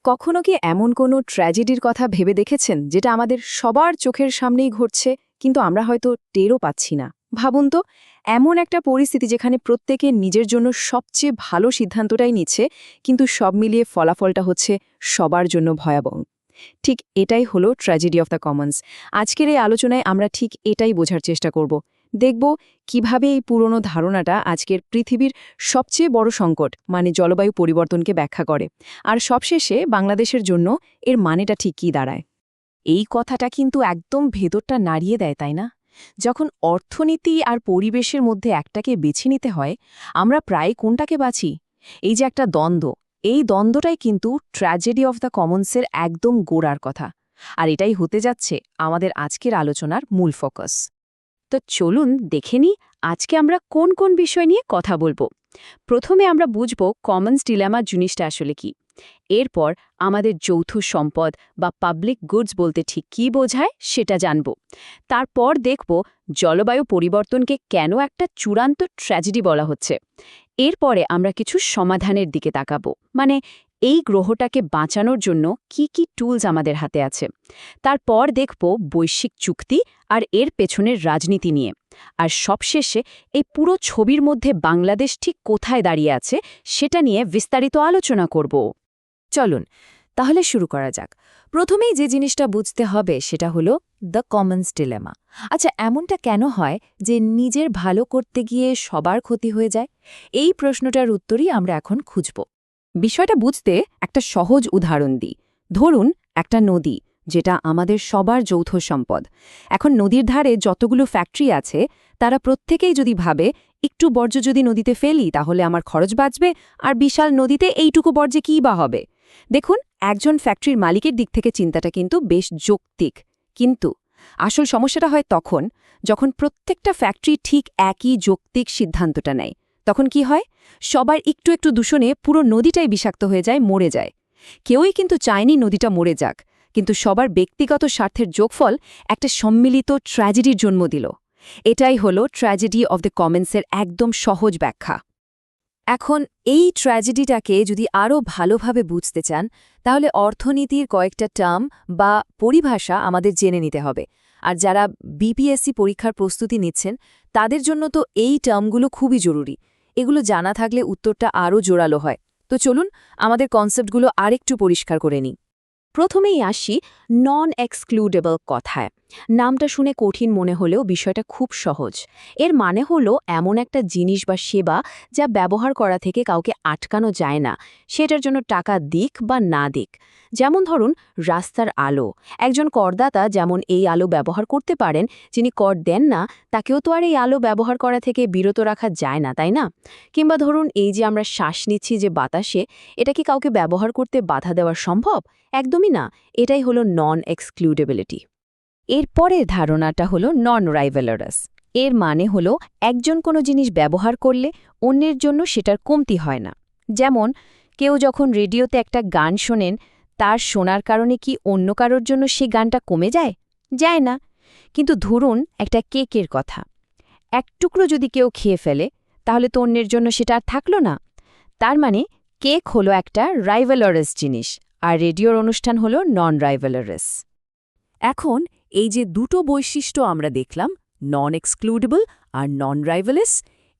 কখনো কি এমন কোনো ট্র্যাজেডির কথা ভেবে দেখেছেন যেটা আমাদের সবার চোখের সামনেই ঘটছে কিন্তু আমরা হয়তো টেরও পাচ্ছি না? ভাবুন তো, এমন একটা পরিস্থিতি যেখানে প্রত্যেকে নিজের জন্য সবচেয়ে ভালো সিদ্ধান্তটাই নিচ্ছে, কিন্তু সব মিলিয়ে ফলাফলটা হচ্ছে সবার জন্য ভয়াবহ। ঠিক এটাই হলো ট্র্যাজেডি অফ দ্য কমন্স। আজকের এই আলোচনায় আমরা ঠিক এটাই বোঝার চেষ্টা করব। দেখব কিভাবে এই পুরনো ধারণাটা আজকের পৃথিবীর সবচেয়ে বড় সংকট মানে জলবায়ু পরিবর্তনকে ব্যাখ্যা করে, আর সবশেষে বাংলাদেশের জন্য এর মানেটা ঠিক কী দাঁড়ায়। এই কথাটা কিন্তু একদম ভেতরটা নাড়িয়ে দেয়, তাই না? যখন অর্থনীতি আর পরিবেশের মধ্যে একটাকে বেছে নিতে হয়, আমরা প্রায় কোনটাকে বাছি? এই যে একটা দ্বন্দ্ব, এই দ্বন্দ্বটাই কিন্তু ট্র্যাজেডি অফ দ্য কমন্সের একদম গোড়ার কথা। আর এটাই হতে যাচ্ছে আমাদের আজকের আলোচনার মূল ফোকাস। তো চলুন দেখে নিই আজকে আমরা কোন কোন বিষয় নিয়ে কথা বলবো। প্রথমে আমরা বুঝব কমন্স ডিলেমা জিনিসটা আসলে কি। এরপর আমাদের যৌথ সম্পদ বা পাবলিক গুডস বলতে ঠিক কী বোঝায় সেটা জানব। তারপর দেখব জলবায়ু পরিবর্তনকে কেন একটা চূড়ান্ত ট্র্যাজেডি বলা হচ্ছে। এরপরে আমরা কিছু সমাধানের দিকে তাকাবো, মানে এই গ্রহটাকে বাঁচানোর জন্য কি কি টুলস আমাদের হাতে আছে। তারপর দেখব বৈশ্বিক চুক্তি আর এর পেছনের রাজনীতি নিয়ে। আর সবশেষে এই পুরো ছবির মধ্যে বাংলাদেশ ঠিক কোথায় দাঁড়িয়ে আছে সেটা নিয়ে বিস্তারিত আলোচনা করব। চলুন তাহলে শুরু করা যাক। প্রথমেই যে জিনিসটা বুঝতে হবে সেটা হলো দ্য কমন্স ডিলেমা। আচ্ছা, এমনটা কেন হয় যে নিজের ভালো করতে গিয়ে সবার ক্ষতি হয়ে যায়? এই প্রশ্নটার উত্তরই আমরা এখন খুঁজব। বিষয়টা বুঝতে একটা সহজ উদাহরণ দিই। ধরুন একটা নদী, যেটা আমাদের সবার যৌথ সম্পদ। এখন নদীর ধারে যতগুলো ফ্যাক্টরি আছে, তারা প্রত্যেকেই যদি ভাবে একটু বর্জ্য যদি নদীতে ফেলি তাহলে আমার খরচ বাঁচবে, আর বিশাল নদীতে এইটুকু বর্জ্যে কী বা হবে। দেখুন, একজন ফ্যাক্টরির মালিকের দিক থেকে চিন্তাটা কিন্তু বেশ যৌক্তিক, কিন্তু আসল সমস্যাটা হয় তখন যখন প্রত্যেকটা ফ্যাক্টরি ঠিক একই যৌক্তিক সিদ্ধান্তটা নেয়। তখন কি হয়? সবার একটু একটু দূষণে পুরো নদীটাই বিষাক্ত হয়ে যায়, মরে যায়। কেউই কিন্তু চায়নি নদীটা মরে যাক, কিন্তু সবার ব্যক্তিগত স্বার্থের যোগফল একটা সম্মিলিত ট্র্যাজেডির জন্ম দিল। এটাই হলো ট্র্যাজেডি অব দ্য কমন্সের একদম সহজ ব্যাখ্যা। এখন এই ট্র্যাজেডিটাকে যদি আরও ভালোভাবে বুঝতে চান, তাহলে অর্থনীতির কয়েকটা টার্ম বা পরিভাষা আমাদের জেনে নিতে হবে। আর যারা বিপিএসসি পরীক্ষার প্রস্তুতি নিচ্ছেন তাদের জন্য তো এই টার্মগুলো খুবই জরুরি। এগুলো জানা থাকলে উত্তরটা আরও জোরালো হয়। তো চলুন আমাদের কনসেপ্টগুলো আরেকটু পরিষ্কার করে নিই। প্রথমেই আসি নন এক্সক্লুডেবল কথায়। নামটা শুনে কঠিন মনে হলেও বিষয়টা খুব সহজ। এর মানে হলো এমন একটা জিনিস বা সেবা যা ব্যবহার করা থেকে কাউকে আটকানো যায় না, সেটার জন্য টাকা দিক বা না দিক। যেমন ধরুন রাস্তার আলো। একজন করদাতা যেমন এই আলো ব্যবহার করতে পারেন, যিনি কর দেন না তাকেও তো আর এই আলো ব্যবহার করা থেকে বিরত রাখা যায় না, তাই না? কিংবা ধরুন এই যে আমরা শ্বাস নিচ্ছি যে বাতাসে, এটা কি কাউকে ব্যবহার করতে বাধা দেওয়া সম্ভব? একদমই না। এটাই হলো নন এক্সক্লুডেবিলিটি। এরপরের ধারণাটা হলো নন রাইভেলারাস। এর মানে হলো একজন কোনো জিনিস ব্যবহার করলে অন্যের জন্য সেটার কমতি হয় না। যেমন কেউ যখন রেডিওতে একটা গান শোনেন, তার শোনার কারণে কি অন্য কারোর জন্য সেই গানটা কমে যায়? যায় না। কিন্তু ধরুন একটা কেকের কথা, এক টুকরো যদি কেউ খেয়ে ফেলে, তাহলে তো অন্যের জন্য সেটা আর থাকল না। তার মানে কেক হলো একটা রাইভেলারাস জিনিস, আর রেডিওর অনুষ্ঠান হলো নন রাইভেলারাস। এখন এই যে দুটো বৈশিষ্ট্য আমরা দেখলাম, নন এক্সক্লুডেবল আর নন রাইভেলাস,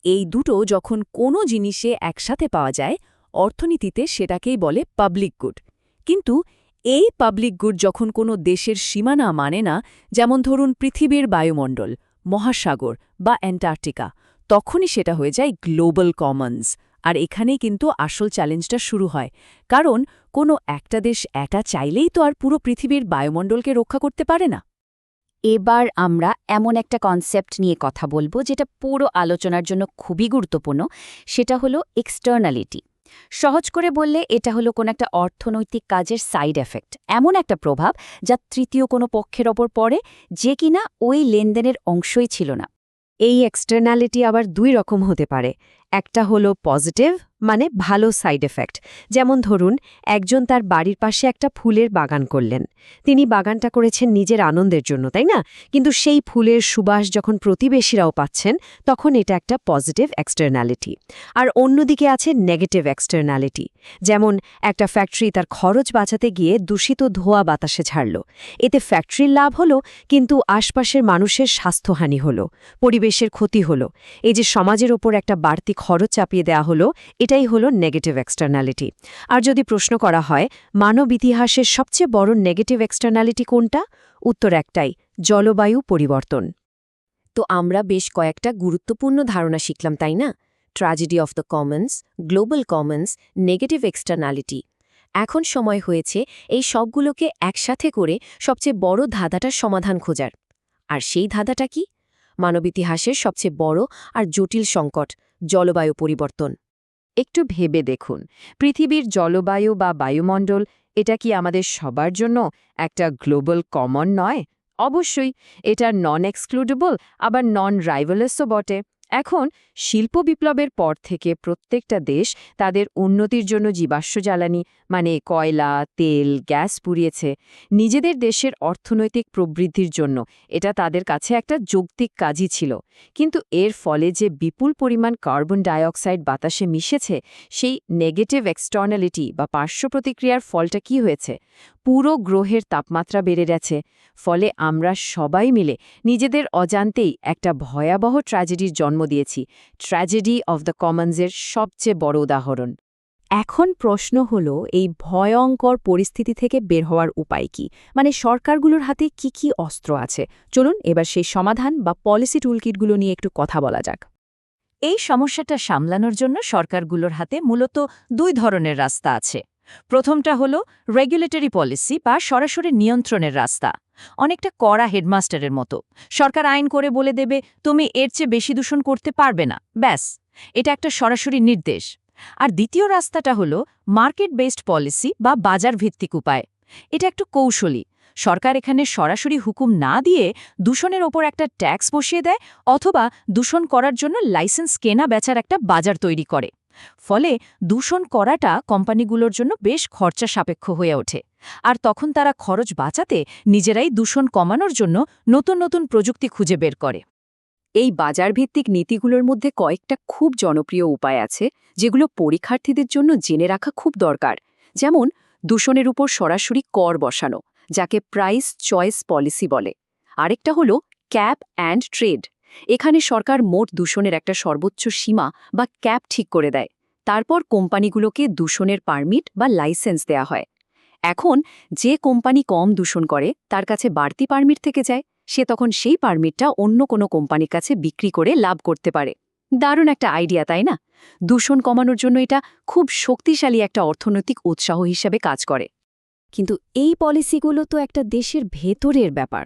এই দুটো যখন কোনো জিনিসে একসাথে পাওয়া যায় অর্থনীতিতে সেটাকেই বলে পাবলিক গুড। কিন্তু এই পাবলিক গুড যখন কোনো দেশের সীমানা মানে না, যেমন ধরুন পৃথিবীর বায়ুমণ্ডল, মহাসাগর বা অ্যান্টার্কটিকা, তখনই সেটা হয়ে যায় গ্লোবাল কমন্স। আর এখানেই কিন্তু আসল চ্যালেঞ্জটা শুরু হয়, কারণ কোনো একটা দেশ একা চাইলেই তো আর পুরো পৃথিবীর বায়ুমণ্ডলকে রক্ষা করতে পারে না। এবার আমরা এমন একটা কনসেপ্ট নিয়ে কথা বলবো যেটা পুরো আলোচনার জন্য খুবই গুরুত্বপূর্ণ, সেটা হলো এক্সটার্নালিটি। সহজ করে বললে এটা হলো কোনো একটা অর্থনৈতিক কাজের সাইড এফেক্ট, এমন একটা প্রভাব যা তৃতীয় কোনো পক্ষের ওপর পড়ে, যে কিনা ওই লেনদেনের অংশই ছিল না। এই এক্সটার্নালিটি আবার দুই রকম হতে পারে। একটা হলো পজিটিভ মানে ভালো সাইড এফেক্ট। যেমন ধরুন, একজন তার বাড়ির পাশে একটা ফুলের বাগান করলেন। তিনি বাগানটা করেছেন নিজের আনন্দের জন্য, তাই না? কিন্তু সেই ফুলের সুবাস যখন প্রতিবেশীরাও পাচ্ছেন, তখন এটা একটা পজিটিভ এক্সটার্নালিটি। আর অন্যদিকে আছে নেগেটিভ এক্সটার্নালিটি। যেমন একটা ফ্যাক্টরি তার খরচ বাঁচাতে গিয়ে দূষিত ধোঁয়া বাতাসে ছাড়ল। এতে ফ্যাক্টরির লাভ হলো, কিন্তু আশপাশের মানুষের স্বাস্থ্যহানি হলো, পরিবেশের ক্ষতি হলো। এই যে সমাজের ওপর একটা বাড়তি খরচ চাপিয়ে দেওয়া হলো, এটাই হলো নেগেটিভ এক্সটার্নালিটি। আর যদি প্রশ্ন করা হয় মানব ইতিহাসের সবচেয়ে বড় নেগেটিভ এক্সটার্নালিটি কোনটা, উত্তর একটাই, জলবায়ু পরিবর্তন। তো আমরা বেশ কয়েকটা গুরুত্বপূর্ণ ধারণা শিখলাম, তাই না? Tragedy of the commons, global commons, negative externality. এখন সময় হয়েছে এই সবগুলোকে একসাথে করে সবচেয়ে বড় ধাঁধাটার সমাধান খোঁজার। আর সেই ধাঁধাটা কি? মানবিতিহাসের সবচেয়ে বড় আর জটিল সংকট, জলবায়ু পরিবর্তন। একটু ভেবে দেখুন, পৃথিবীর জলবায়ু বা বায়ুমণ্ডল, এটা কি আমাদের সবার জন্য একটা গ্লোবাল কমন নয়? অবশ্যই, এটা নন এক্সক্লুডেবল, আবার নন রাইভালাসও বটে। এখন শিল্প বিপ্লবের পর থেকে প্রত্যেকটা দেশ তাদের উন্নতির জন্য জীবাশ্ম জ্বালানি মানে কয়লা, তেল, গ্যাস পুড়িয়েছে নিজেদের দেশের অর্থনৈতিক প্রবৃদ্ধির জন্য। এটা তাদের কাছে একটা যৌক্তিক কাজই ছিল। কিন্তু এর ফলে যে বিপুল পরিমাণ কার্বন ডাইঅক্সাইড বাতাসে মিশেছে, সেই নেগেটিভ এক্সটার্নালিটি বা পার্শ্ব প্রতিক্রিয়ার ফলটা কি হয়েছে? পুরো গ্রহের তাপমাত্রা বেড়ে গেছে। ফলে আমরা সবাই মিলে নিজেদের অজান্তেই একটা ভয়াবহ ট্র্যাজেডির জন্ম দিয়েছি। ট্র্যাজেডি অফ দ্য কমন্সের সবচেয়ে বড় উদাহরণ। এখন প্রশ্ন হলো, এই ভয়ঙ্কর পরিস্থিতি থেকে বের হওয়ার উপায় কি? মানে সরকারগুলোর হাতে কি কি অস্ত্র আছে? চলুন এবার সেই সমাধান বা পলিসি টুলকিটগুলো নিয়ে একটু কথা বলা যাক। এই সমস্যাটা সামলানোর জন্য সরকারগুলোর হাতে মূলত দুই ধরনের রাস্তা আছে। প্রথমটা হলো রেগুলেটরি পলিসি বা সরাসরি নিয়ন্ত্রণের রাস্তা। অনেকটা কড়া হেডমাস্টারের মতো। সরকার আইন করে বলে দেবে, তুমি এর চেয়ে বেশি দূষণ করতে পারবে না, ব্যাস। এটা একটা সরাসরি নির্দেশ। আর দ্বিতীয় রাস্তাটা হলো মার্কেট বেসড পলিসি বা বাজার ভিত্তিক উপায়। এটা একটু কৌশলী। সরকার এখানে সরাসরি হুকুম না দিয়ে দূষণের ওপর একটা ট্যাক্স বসিয়ে দেয়, অথবা দূষণ করার জন্য লাইসেন্স কেনা বেচার একটা বাজার তৈরি করে। ফলে দূষণ করাটা কোম্পানিগুলোর জন্য বেশ খরচা সাপেক্ষ হয়ে ওঠে। আর তখন তারা খরচ বাঁচাতে নিজেরাই দূষণ কমানোর জন্য নতুন নতুন প্রযুক্তি খুঁজে বের করে। এই বাজারভিত্তিক নীতিগুলোর মধ্যে কয়েকটা খুব জনপ্রিয় উপায় আছে, যেগুলো পরীক্ষার্থীদের জন্য জেনে রাখা খুব দরকার। যেমন দূষণের উপর সরাসরি কর বসানো, যাকে প্রাইস চয়েস পলিসি বলে। আরেকটা হলো ক্যাপ অ্যান্ড ট্রেড। এখানে সরকার মোট দূষণের একটা সর্বোচ্চ সীমা বা ক্যাপ ঠিক করে দেয়। তারপর কোম্পানিগুলোকে দূষণের পারমিট বা লাইসেন্স দেয়া হয়। এখন যে কোম্পানি কম দূষণ করে তার কাছে বাড়তি পারমিট থেকে যায়, সে তখন সেই পারমিটটা অন্য কোনো কোম্পানির কাছে বিক্রি করে লাভ করতে পারে। দারুণ একটা আইডিয়া, তাই না? দূষণ কমানোর জন্য এটা খুব শক্তিশালী একটা অর্থনৈতিক উৎসাহ হিসেবে কাজ করে। কিন্তু এই পলিসিগুলো তো একটা দেশের ভেতরের ব্যাপার।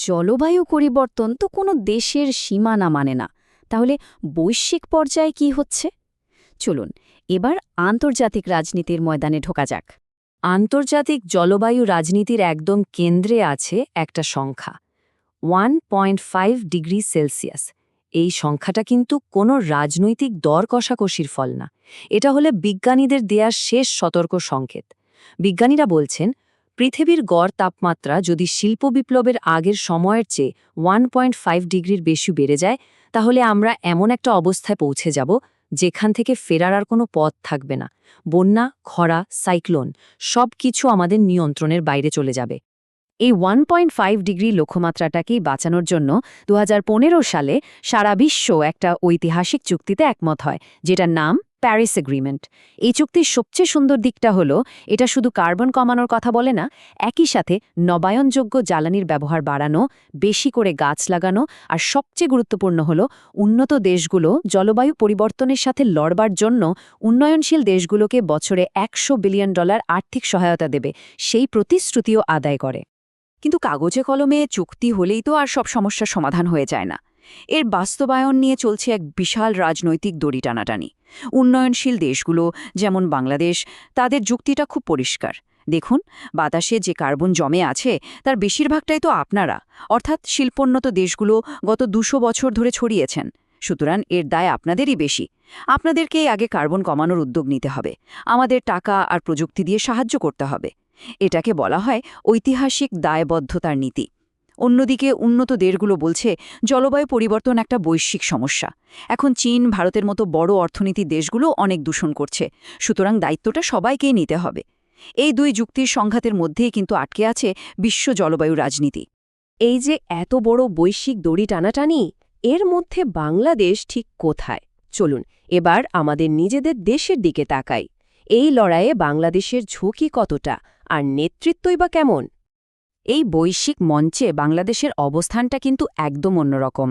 জলবায়ু পরিবর্তন তো কোনো দেশের সীমানা মানে না। তাহলে বৈশ্বিক পর্যায়ে কি হচ্ছে? চলুন এবার আন্তর্জাতিক রাজনীতির ময়দানে ঢোকা যাক। আন্তর্জাতিক জলবায়ু রাজনীতির একদম কেন্দ্রে আছে একটা সংখ্যা, 1.5 ডিগ্রি সেলসিয়াস। এই সংখ্যাটা কিন্তু কোনো রাজনৈতিক দর কষাকষির ফল না। এটা হলে বিজ্ঞানীদের দেয়া শেষ সতর্ক সংকেত। বিজ্ঞানীরা বলছেন, পৃথিবীর গড় তাপমাত্রা যদি শিল্প বিপ্লবের আগের সময়ের চেয়ে 1.5 ডিগ্রির বেশি বেড়ে যায়, তাহলে আমরা এমন একটা অবস্থায় পৌঁছে যাব যেখান থেকে ফেরার আর কোনো পথ থাকবে না। বন্যা, খরা, সাইক্লোন সব কিছু আমাদের নিয়ন্ত্রণের বাইরে চলে যাবে। এই 1.5 ডিগ্রি লক্ষ্যমাত্রাটাকেই বাঁচানোর জন্য 2015 সালে সারা বিশ্ব একটা ঐতিহাসিক চুক্তিতে একমত হয়, যেটার নাম প্যারিস এগ্রিমেন্ট। এই চুক্তির সবচেয়ে সুন্দর দিকটা হলো, এটা শুধু কার্বন কমানোর কথা বলে না, একই সাথে নবায়নযোগ্য জ্বালানির ব্যবহার বাড়ানো, বেশি করে গাছ লাগানো, আর সবচেয়ে গুরুত্বপূর্ণ হলো উন্নত দেশগুলো জলবায়ু পরিবর্তনের সাথে লড়বার জন্য উন্নয়নশীল দেশগুলোকে বছরে $100 বিলিয়ন আর্থিক সহায়তা দেবে, সেই প্রতিশ্রুতিও আদায় করে। কিন্তু কাগজে কলমে চুক্তি হলেই তো আর সব সমস্যার সমাধান হয়ে যায় না। এর বাস্তবায়ন নিয়ে চলছে এক বিশাল রাজনৈতিক দড়ি টানাটানি। উন্নয়নশীল দেশগুলো যেমন বাংলাদেশ, তাদের যুক্তিটা খুব পরিষ্কার। দেখুন, বাতাসে যে কার্বন জমে আছে তার বেশিরভাগটাই তো আপনারা, অর্থাৎ শিল্পোন্নত দেশগুলো গত 200 বছর ধরে ছড়িয়েছেন। সুতরাং এর দায় আপনাদেরই বেশি। আপনাদেরকেই আগে কার্বন কমানোর উদ্যোগ নিতে হবে। আমাদের টাকা আর প্রযুক্তি দিয়ে সাহায্য করতে হবে। এটাকে বলা হয় ঐতিহাসিক দায়বদ্ধতার নীতি। অন্যদিকে উন্নত দেশগুলো বলছে জলবায়ু পরিবর্তন একটা বৈশ্বিক সমস্যা। এখন চীন, ভারতের মতো বড় অর্থনীতির দেশগুলো অনেক দূষণ করছে, সুতরাং দায়িত্বটা সবাইকেই নিতে হবে। এই দুই যুক্তির সংঘাতের মধ্যেই কিন্তু আটকে আছে বিশ্ব জলবায়ু রাজনীতি। এই যে এত বড় বৈশ্বিক দড়ি টানাটানি, এর মধ্যে বাংলাদেশ ঠিক কোথায়? চলুন এবার আমাদের নিজেদের দেশের দিকে তাকাই। এই লড়াইয়ে বাংলাদেশের ঝুঁকি কতটা, আর নেতৃত্বই বা কেমন? এই বৈশ্বিক মঞ্চে বাংলাদেশের অবস্থানটা কিন্তু একদম অন্যরকম।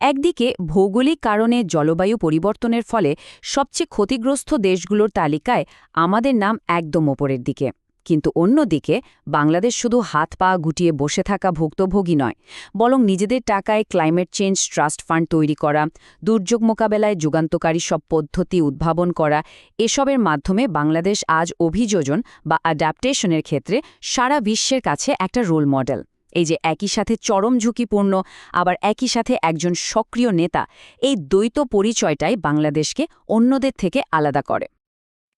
একদিকে ভৌগোলিক কারণে জলবায়ু পরিবর্তনের ফলে সবচেয়ে ক্ষতিগ্রস্ত দেশগুলোর তালিকায় আমাদের নাম একদম ওপরের দিকে। কিন্তু অন্যদিকে বাংলাদেশ শুধু হাত পা গুটিয়ে বসে থাকা ভুক্তভোগী নয়, বরং নিজেদের টাকায় ক্লাইমেট চেঞ্জ ট্রাস্ট ফান্ড তৈরি করা, দুর্যোগ মোকাবেলায় যুগান্তকারী সব পদ্ধতি উদ্ভাবন করা, এসবের মাধ্যমে বাংলাদেশ আজ অভিযোজন বা অ্যাডাপ্টেশনের ক্ষেত্রে সারা বিশ্বের কাছে একটা রোল মডেল। এই যে একই সাথে চরম ঝুঁকিপূর্ণ, আবার একই সাথে একজন সক্রিয় নেতা, এই দ্বৈত পরিচয়টাই বাংলাদেশকে অন্যদের থেকে আলাদা করে।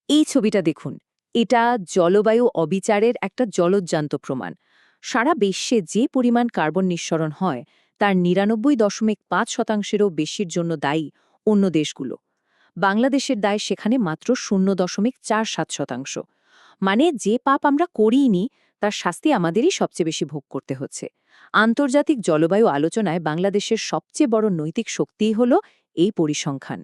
এই ছবিটা দেখুন, এটা জলবায়ু অবিচারের একটা জলজ্জান্ত প্রমাণ। সারা বিশ্বে যে পরিমাণ কার্বন নিঃসরণ হয় তার ৯৯.৫%-এরও বেশির জন্য দায়ী অন্য দেশগুলো। বাংলাদেশের দায় সেখানে মাত্র ০.৪৭%। মানে যে পাপ আমরা করিনি তার শাস্তি আমাদেরই সবচেয়ে বেশি ভোগ করতে হচ্ছে। আন্তর্জাতিক জলবায়ু আলোচনায় বাংলাদেশের সবচেয়ে বড় নৈতিক শক্তিই হল এই পরিসংখ্যান।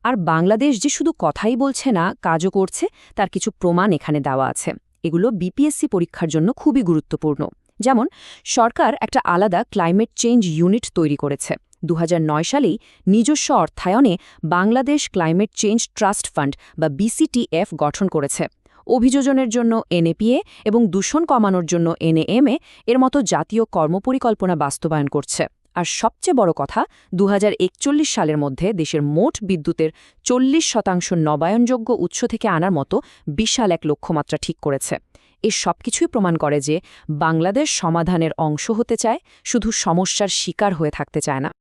আর বাংলাদেশ যে শুধু কথাই বলছে না, কাজও করছে, তার কিছু প্রমাণ এখানে দেওয়া আছে। এগুলো বিপিএসসি পরীক্ষার জন্য খুবই গুরুত্বপূর্ণ। যেমন সরকার একটা আলাদা ক্লাইমেট চেঞ্জ ইউনিট তৈরি করেছে। ২০০৯ সালেই নিজস্ব অর্থায়নে Bangladesh climate change trust fund বা বিসিটিএফ গঠন করেছে। অভিযোজনের জন্য এনএপিএ এবং দূষণ কমানোর জন্য এনএএমএ এর মতো জাতীয় কর্মপরিকল্পনা বাস্তবায়ন করছে। আর সবচেয়ে বড় কথা, ২০৪১ সালের মধ্যে দেশের মোট বিদ্যুতের ৪০% নবায়নযোগ্য উৎস থেকে আনার মতো বিশাল এক লক্ষ্যমাত্রা ঠিক করেছে। এ সবকিছুই প্রমাণ করে যে বাংলাদেশ সমাধানের অংশ হতে চায়, শুধু সমস্যার শিকার হয়ে থাকতে চায় না।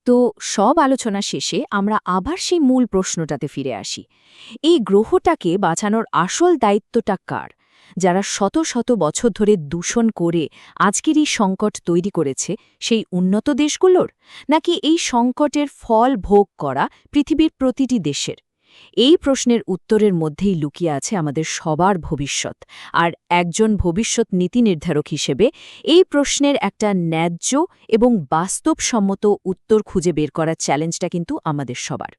তো সব আলোচনা শেষে আমরা আবার সেই মূল প্রশ্নটাতে ফিরে আসি। এই গ্রহটাকে বাঁচানোর আসল দায়িত্বটা কার? যারা শত শত বছর ধরে দূষণ করে আজকের এই সংকট তৈরি করেছে, সেই উন্নত দেশগুলোর? নাকি এই সংকটের ফল ভোগ করা পৃথিবীর প্রতিটি দেশের? এই প্রশ্নের উত্তরের মধ্যেই লুকিয়ে আছে আমাদের সবার ভবিষ্যৎ। আর একজন ভবিষ্যৎ নীতি নির্ধারক হিসেবে এই প্রশ্নের একটা ন্যায্য এবং বাস্তবসম্মত উত্তর খুঁজে বের করার চ্যালেঞ্জটা কিন্তু আমাদের সবার।